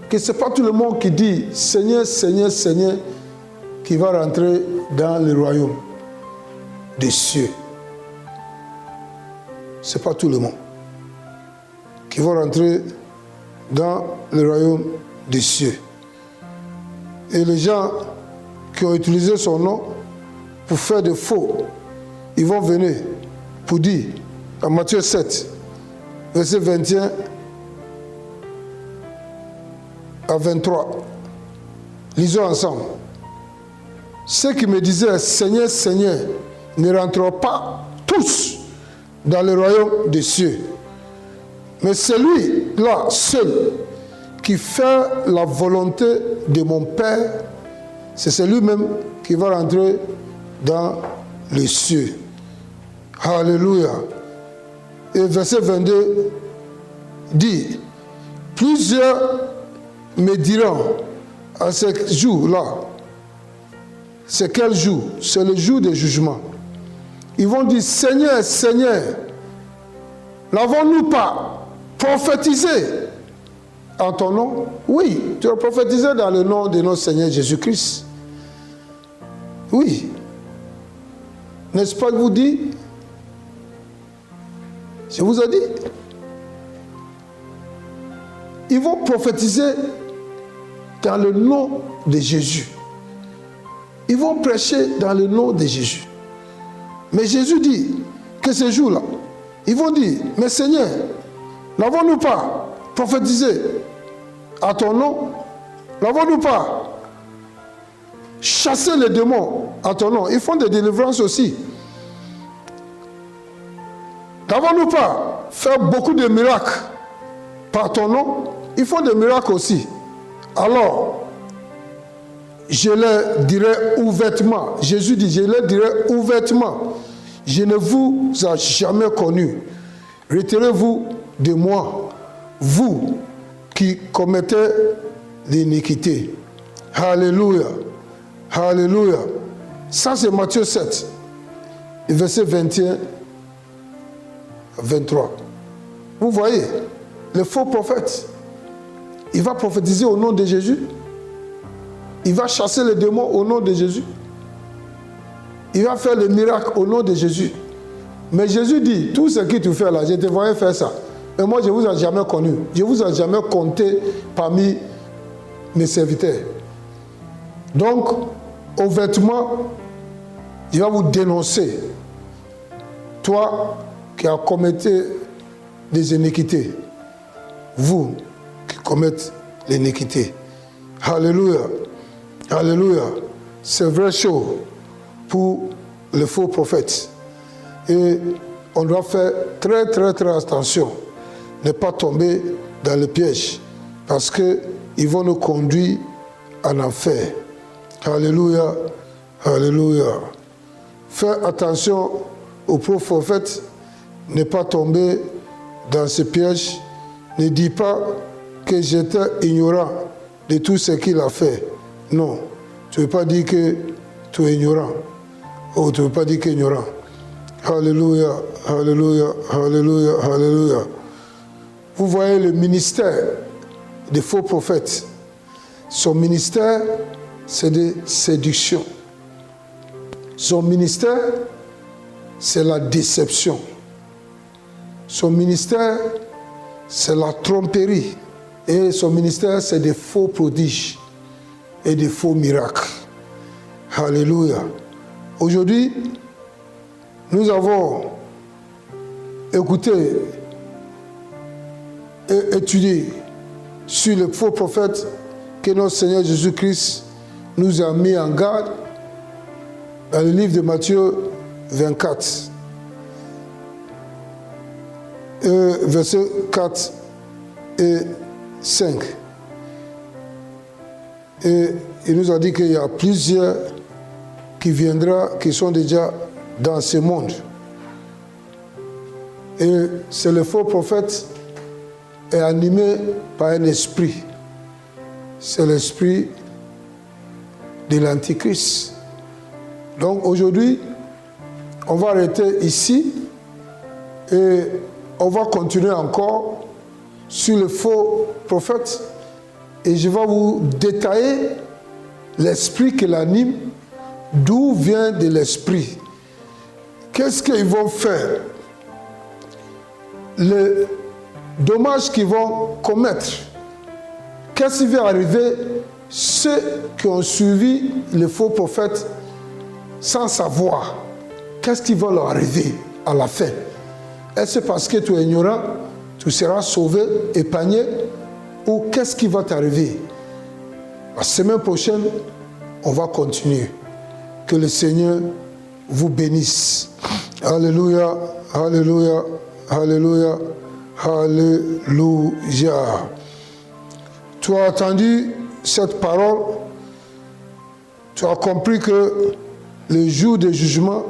que ce n'est pas tout le monde qui dit Seigneur, Seigneur, Seigneur qui va rentrer dans le royaume des cieux. Ce n'est pas tout le monde qui va rentrer dans le royaume des cieux. Et les gens qui ont utilisé son nom pour faire des faux, ils vont venir pour dire, en Matthieu 7, verset 21 à 23, lisons ensemble. Ceux qui me disaient, Seigneur, Seigneur, ne rentreront pas tous dans le royaume des cieux. Mais celui-là, seul, qui fait la volonté de mon Père, c'est celui-même qui va rentrer dans les cieux. Alléluia. Et verset 22 dit, plusieurs me diront à ce jour-là, c'est quel jour? C'est le jour du jugement. Ils vont dire, Seigneur, Seigneur, n'avons-nous pas prophétisé en ton nom? Oui, tu as prophétisé dans le nom de notre Seigneur Jésus-Christ. Oui. N'est-ce pas que vous dites? Je vous ai dit. Ils vont prophétiser dans le nom de Jésus. Ils vont prêcher dans le nom de Jésus. Mais Jésus dit que ce jour-là, ils vont dire, mais Seigneur, n'avons-nous pas prophétisé à ton nom? N'avons-nous pas chassé les démons à ton nom? Ils font des délivrances aussi. N'avons-nous pas fait beaucoup de miracles par ton nom? Ils font des miracles aussi. Alors, je leur dirai ouvertement, Jésus dit, je leur dirai ouvertement, je ne vous ai jamais connu. Retirez-vous de moi, vous qui commettez l'iniquité. Alléluia. Alléluia. Ça, c'est Matthieu 7, verset 21 à 23. Vous voyez, le faux prophète, il va prophétiser au nom de Jésus. Il va chasser les démons au nom de Jésus. Il va faire les miracles au nom de Jésus. Mais Jésus dit, tout ce que tu fais là, je te voyais faire ça. Et moi, je ne vous ai jamais connu. Je ne vous ai jamais compté parmi mes serviteurs. Donc, ouvertement, il va vous dénoncer. Toi qui as commis des iniquités. Vous qui commettez l'iniquité. Alléluia. Alléluia. C'est vrai chaud pour les faux prophètes. Et on doit faire très, très, très attention. Ne pas tomber dans le piège. Parce qu'ils vont nous conduire en enfer. Alléluia. Alléluia. Fais attention aux prophètes. Ne pas tomber dans ce piège. Ne dis pas que j'étais ignorant de tout ce qu'il a fait. Non. Tu ne veux pas dire que tu es ignorant. Oh, tu ne veux pas dire que tu es ignorant. Alléluia, alléluia, alléluia, alléluia. Vous voyez le ministère des faux prophètes. Son ministère, c'est de séduction. Son ministère, c'est la déception. Son ministère, c'est la tromperie. Et son ministère, c'est des faux prodiges et des faux miracles. Alléluia. Aujourd'hui, nous avons écouté et étudié sur le faux prophète que notre Seigneur Jésus-Christ nous a mis en garde dans le livre de Matthieu 24, versets 4 et 5. Et il nous a dit qu'il y a plusieurs qui viendront, qui sont déjà dans ce monde. Et c'est le faux prophète est animé par un esprit. C'est l'esprit de l'Antichrist. Donc aujourd'hui, on va arrêter ici et on va continuer encore sur le faux prophète et je vais vous détailler l'esprit qui l'anime, d'où vient de l'esprit. Qu'est-ce qu'ils vont faire? Le dommage qu'ils vont commettre. Qu'est-ce qui va arriver? Ceux qui ont suivi le faux prophète sans savoir, qu'est-ce qui va leur arriver à la fin? Est-ce parce que tu es ignorant, tu seras sauvé, épargné, ou qu'est-ce qui va t'arriver? La semaine prochaine, on va continuer. Que le Seigneur vous bénisse. Alléluia, alléluia, alléluia, alléluia. Tu as entendu cette parole, tu as compris que le jour du jugement,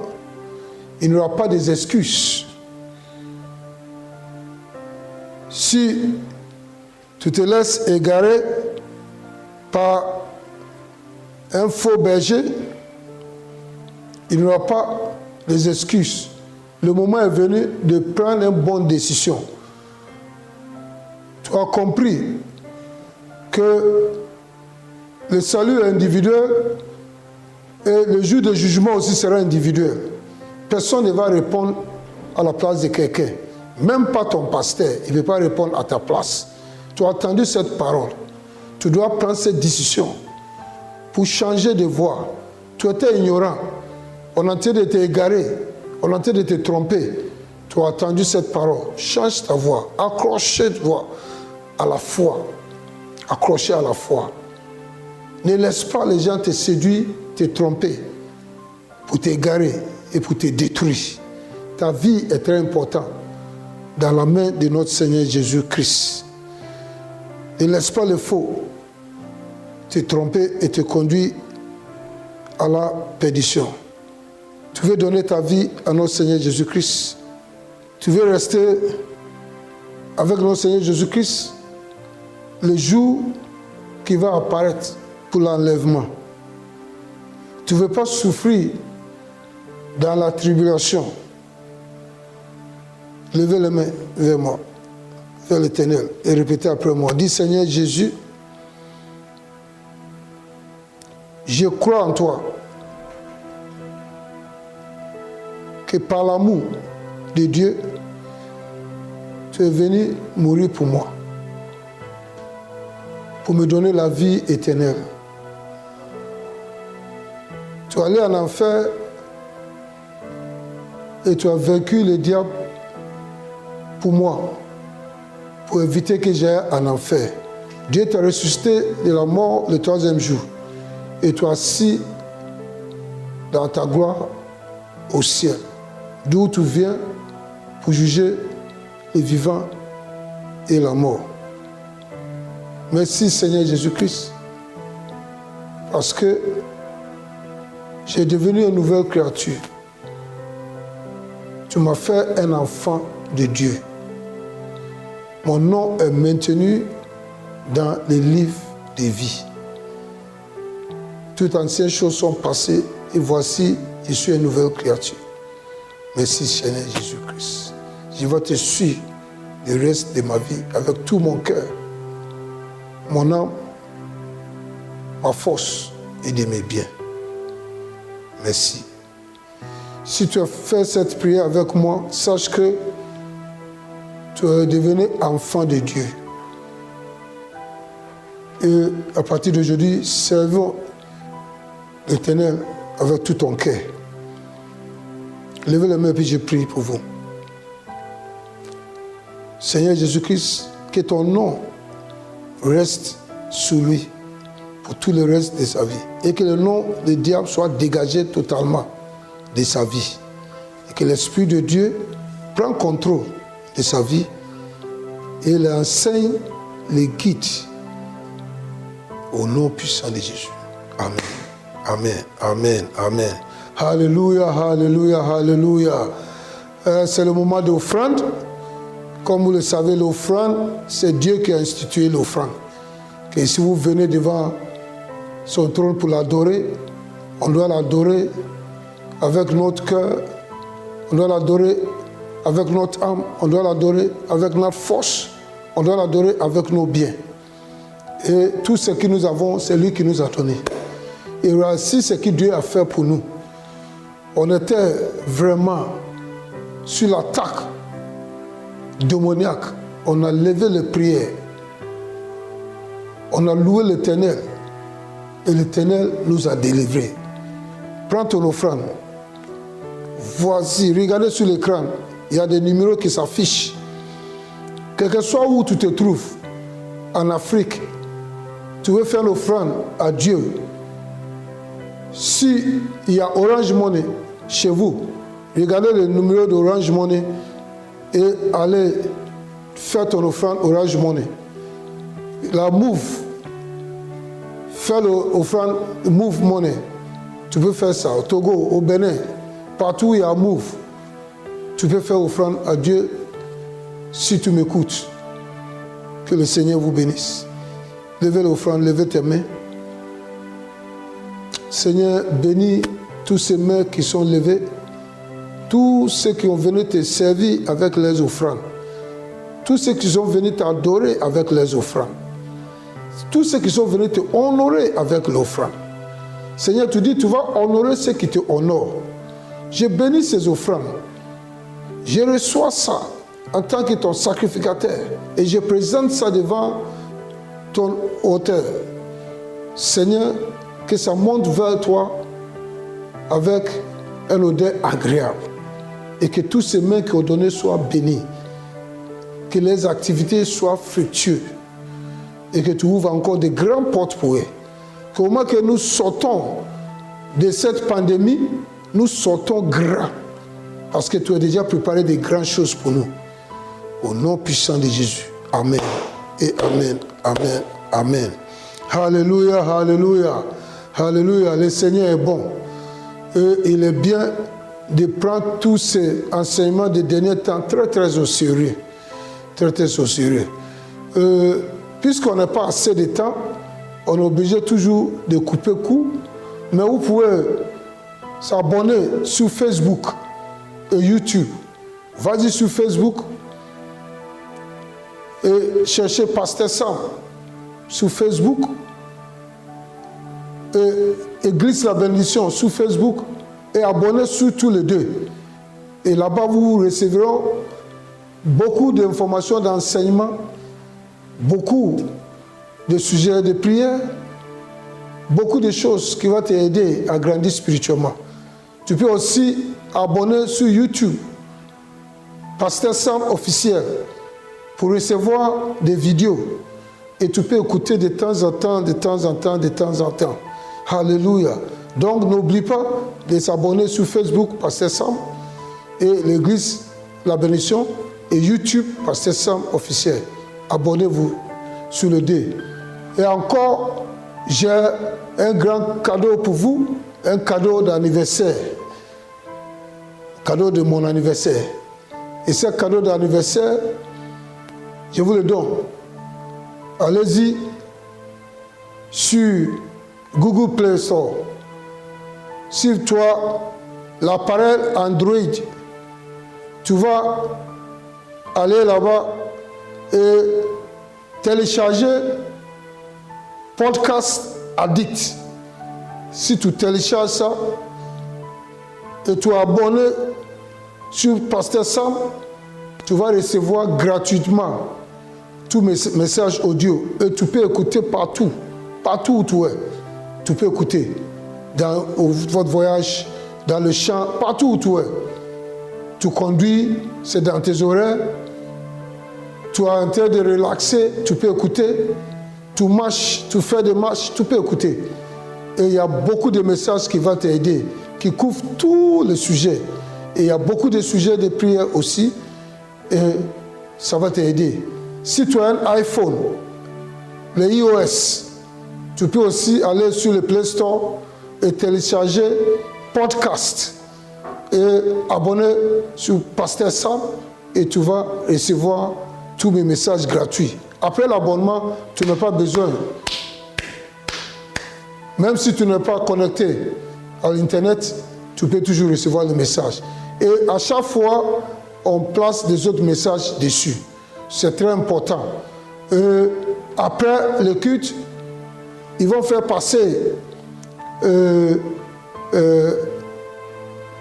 il n'y aura pas des excuses. Si tu te laisses égarer par un faux berger, il n'y aura pas des excuses. Le moment est venu de prendre une bonne décision. Tu as compris que le salut est individuel et le jour de jugement aussi sera individuel. Personne ne va répondre à la place de quelqu'un. Même pas ton pasteur, il ne va pas répondre à ta place. Tu as entendu cette parole. Tu dois prendre cette décision pour changer de voie. Tu étais ignorant. On est en train de t'égarer. On est en train de te tromper. Tu as entendu cette parole. Change ta voie. Accroche-toi à la foi. Accroché à la foi. Ne laisse pas les gens te séduire, te tromper, pour t'égarer et pour te détruire. Ta vie est très importante dans la main de notre Seigneur Jésus-Christ. Ne laisse pas le faux te tromper et te conduire à la perdition. Tu veux donner ta vie à notre Seigneur Jésus-Christ. Tu veux rester avec notre Seigneur Jésus-Christ le jour qui va apparaître pour l'enlèvement. Tu ne veux pas souffrir dans la tribulation. Levez les mains vers moi, vers l'Éternel, et répétez après moi. Dis, Seigneur Jésus, je crois en toi, que par l'amour de Dieu, tu es venu mourir pour moi, pour me donner la vie éternelle. Tu es allé en enfer et tu as vaincu le diable pour moi, pour éviter que j'aille en enfer. Dieu t'a ressuscité de la mort le 3e jour. Et tu es assis dans ta gloire au ciel. D'où tu viens pour juger les vivants et la mort. Merci Seigneur Jésus-Christ. Parce que j'ai devenu une nouvelle créature. Tu m'as fait un enfant de Dieu. Mon nom est maintenu dans les livres de vie. Toutes anciennes choses sont passées et voici, je suis une nouvelle créature. Merci Seigneur Jésus-Christ. Je vais te suivre le reste de ma vie avec tout mon cœur, mon âme, ma force et de mes biens. Merci. Si tu as fait cette prière avec moi, sache que tu es devenu enfant de Dieu. Et à partir d'aujourd'hui, servons l'Éternel avec tout ton cœur. Levez les mains et puis je prie pour vous. Seigneur Jésus-Christ, que ton nom reste sous lui pour tout le reste de sa vie. Et que le nom du diable soit dégagé totalement de sa vie. Et que l'Esprit de Dieu prenne contrôle de sa vie et l'enseigne, les guide au nom puissant de Jésus. Amen. Amen. Amen. Amen. Alléluia, alléluia, alléluia. C'est le moment d'offrande. Comme vous le savez, l'offrande, c'est Dieu qui a institué l'offrande. Et si vous venez devant son trône pour l'adorer, on doit l'adorer avec notre cœur, on doit l'adorer avec notre âme, on doit l'adorer avec notre force, on doit l'adorer avec nos biens. Et tout ce que nous avons, c'est lui qui nous a donné. Et voici ce que Dieu a fait pour nous. On était vraiment sur l'attaque démoniaque. On a levé les prières. On a loué l'Éternel. Et l'Éternel nous a délivrés. Prends ton offrande. Voici, regardez sur l'écran. Il y a des numéros qui s'affichent. Quel que soit où tu te trouves, en Afrique, tu veux faire l'offrande à Dieu. Si il y a Orange Money chez vous, regardez le numéro d'Orange Money et allez faire ton offrande Orange Money. La Move, fais l'offrande Move Money. Tu peux faire ça au Togo, au Bénin, partout où il y a Move. Tu peux faire offrande à Dieu si tu m'écoutes. Que le Seigneur vous bénisse. Levez l'offrande, levez tes mains. Seigneur, bénis tous ces mains qui sont levées, tous ceux qui ont venu te servir avec les offrandes, tous ceux qui sont venus t'adorer avec les offrandes, tous ceux qui sont venus te honorer avec l'offrande. Seigneur, tu dis, tu vas honorer ceux qui te honorent. Je bénis ces offrandes. Je reçois ça en tant que ton sacrificateur et je présente ça devant ton auteur. Seigneur, que ça monte vers toi avec un odeur agréable et que tous ces mains qui ont donné soient bénis, que les activités soient fructueuses et que tu ouvres encore de grandes portes pour eux. Qu'au moment que nous sortons de cette pandémie, nous sortons grands parce que tu as déjà préparé de grandes choses pour nous. Au nom puissant de Jésus. Amen. Et amen. Amen. Amen. Alléluia. Alléluia. Alléluia. Le Seigneur est bon. Et il est bien de prendre tous ces enseignements des derniers temps très, très au sérieux. Très, très au sérieux. Puisqu'on n'a pas assez de temps, on est obligé toujours de couper court. Mais vous pouvez s'abonner sur Facebook et YouTube. Vas-y sur Facebook et cherchez Pasteur Sam sur Facebook et Église la bénédiction sur Facebook et abonnez sur tous les deux. Et là-bas, vous recevrez beaucoup d'informations, d'enseignements, beaucoup de sujets de prière, beaucoup de choses qui vont t'aider à grandir spirituellement. Tu peux aussi abonner sur YouTube, Pasteur Sam officiel, pour recevoir des vidéos et tu peux écouter de temps en temps, de temps en temps, de temps en temps. Alléluia. Donc n'oublie pas de s'abonner sur Facebook, Pasteur Sam, et l'église La Bénédiction, et YouTube, Pasteur Sam officiel. Abonnez-vous sur le D. Et encore, j'ai un grand cadeau pour vous, un cadeau d'anniversaire. Cadeau de mon anniversaire. Et ce cadeau d'anniversaire, je vous le donne. Allez-y sur Google Play Store. Si toi, l'appareil Android, tu vas aller là-bas et télécharger Podcast Addict. Si tu télécharges ça et tu es abonné sur Pasteur Sam, tu vas recevoir gratuitement tous mes messages audio et tu peux écouter partout où tu es. Tu peux écouter dans votre voyage, dans le champ, partout où tu es. Tu conduis, c'est dans tes oreilles. Tu es en train de relaxer, tu peux écouter. Tu marches, tu fais des marches, tu peux écouter. Et il y a beaucoup de messages qui vont t'aider, qui couvrent tous les sujets. Et il y a beaucoup de sujets de prière aussi. Et ça va t'aider. Si tu as un iPhone, le iOS, tu peux aussi aller sur le Play Store et télécharger podcast et abonner sur Pasteur Sam et tu vas recevoir tous mes messages gratuits. Après l'abonnement, tu n'as pas besoin. Même si tu n'es pas connecté à l'Internet, tu peux toujours recevoir le message. Et à chaque fois, on place des autres messages dessus. C'est très important. Après le culte, ils vont faire passer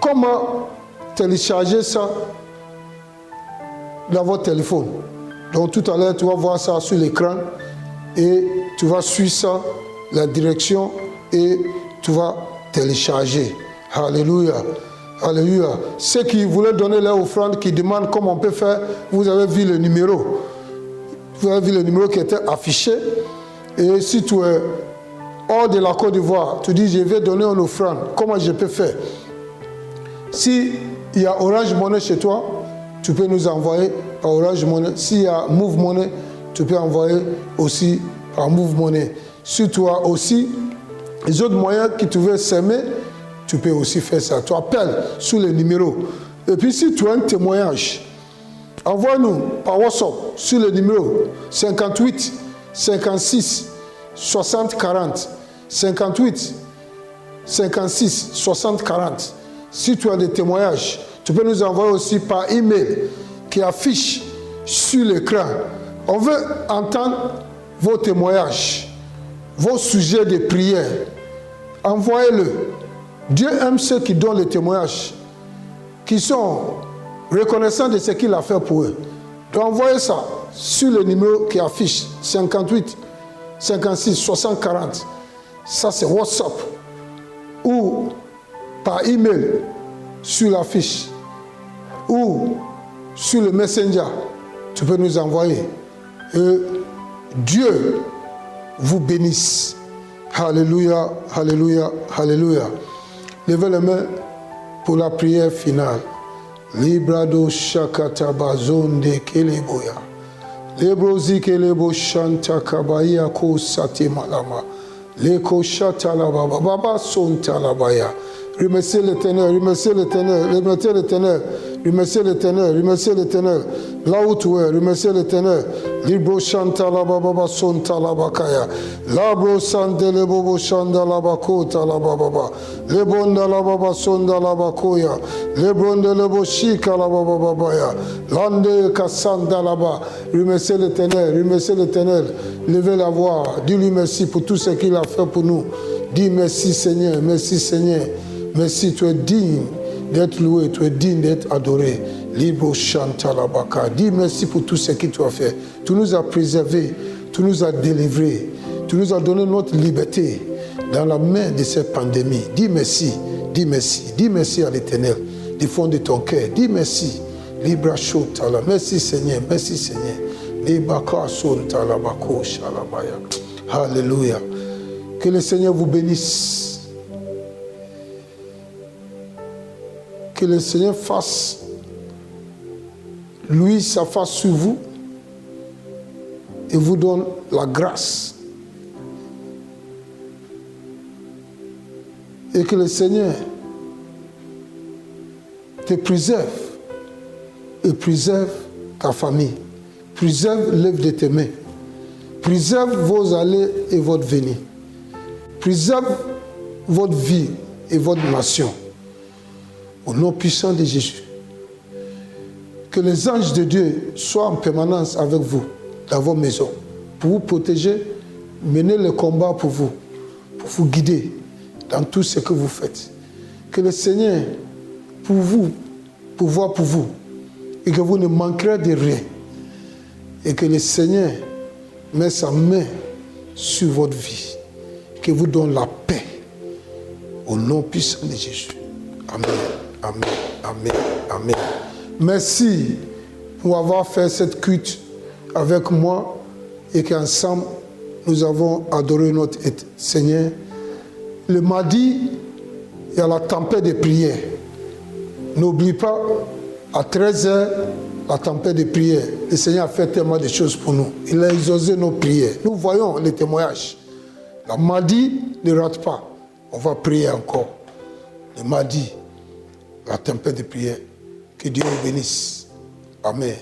comment télécharger ça dans votre téléphone. Donc tout à l'heure, tu vas voir ça sur l'écran et tu vas suivre ça, la direction, et tu vas télécharger. Alléluia. Alléluia. Ceux qui voulaient donner leur offrande, qui demandent comment on peut faire, vous avez vu le numéro. Vous avez vu le numéro qui était affiché. Et si tu es hors de la Côte d'Ivoire, tu dis je vais donner une offrande, comment je peux faire? Si il y a Orange Money chez toi, tu peux nous envoyer par Orange Money. S'il y a Move Money, tu peux envoyer aussi par Move Money. Si tu as aussi les autres moyens que tu veux s'aimer, tu peux aussi faire ça. Tu appelles sur les numéros. Et puis si tu as un témoignage, envoie-nous par WhatsApp sur le numéro 58 56 60 40. 58 56 60 40. Si tu as des témoignages, tu peux nous envoyer aussi par email qui affiche sur l'écran. On veut entendre vos témoignages, vos sujets de prière. Envoyez-le. Dieu aime ceux qui donnent les témoignages, qui sont reconnaissants de ce qu'il a fait pour eux. Donc envoyez ça sur le numéro qui affiche 58 56 60 40. Ça c'est WhatsApp. Ou par email sur l'affiche. Ou sur le Messenger. Tu peux nous envoyer. Et Dieu vous bénisse. Alléluia, alléluia, alléluia. Levez les mains pour la prière finale. Librado shakataba zonde keleboya. Lebrozi kelebo shanta kabaya ko sati malama. Leko shatalaba baba sontalabaya. Remerciez l'Éternel, remerciez l'Éternel, remerciez l'Éternel, remerciez l'Éternel, remerciez l'Éternel. Là où tu es, remerciez l'Éternel. Libro chanta la baba sonta la bakaya. Labro sante le bobo chanda la bakota la baba. Le bonda la baba sonda la bakoya. Le bonda le boshika la baba babaya. Lande kasanda la ba. Remerciez l'Éternel, remerciez l'Éternel. Levez la voix, dis-lui merci pour tout ce qu'il a fait pour nous. Dis merci Seigneur, merci Seigneur. Merci, tu es digne d'être loué, tu es digne d'être adoré. Libre Chantalabaka. Dis merci pour tout ce que tu as fait. Tu nous as préservés, tu nous as délivrés, tu nous as donné notre liberté dans la main de cette pandémie. Dis merci, dis merci, dis merci à l'Éternel du fond de ton cœur. Dis merci. Libre Chantala. Merci Seigneur, merci Seigneur. Alléluia. Que le Seigneur vous bénisse. Que le Seigneur fasse, lui, sa face sur vous et vous donne la grâce. Et que le Seigneur te préserve et préserve ta famille. Préserve l'œuvre de tes mains. Préserve vos allées et votre venue. Préserve votre vie et votre nation. Au nom puissant de Jésus. Que les anges de Dieu soient en permanence avec vous, dans vos maisons, pour vous protéger, mener le combat pour vous guider dans tout ce que vous faites. Que le Seigneur, pour vous, pouvoir pour vous, et que vous ne manquerez de rien. Et que le Seigneur met sa main sur votre vie, que vous donne la paix, au nom puissant de Jésus. Amen, amen, amen, amen. Merci pour avoir fait cette culte avec moi et qu'ensemble, nous avons adoré notre Seigneur. Le mardi, il y a la tempête de prière. N'oublie pas, à 13h, la tempête de prière. Le Seigneur a fait tellement de choses pour nous. Il a exaucé nos prières. Nous voyons les témoignages. Le mardi, ne rate pas. On va prier encore. Le mardi, la tempête de prière. Que Dieu vous bénisse. Amen.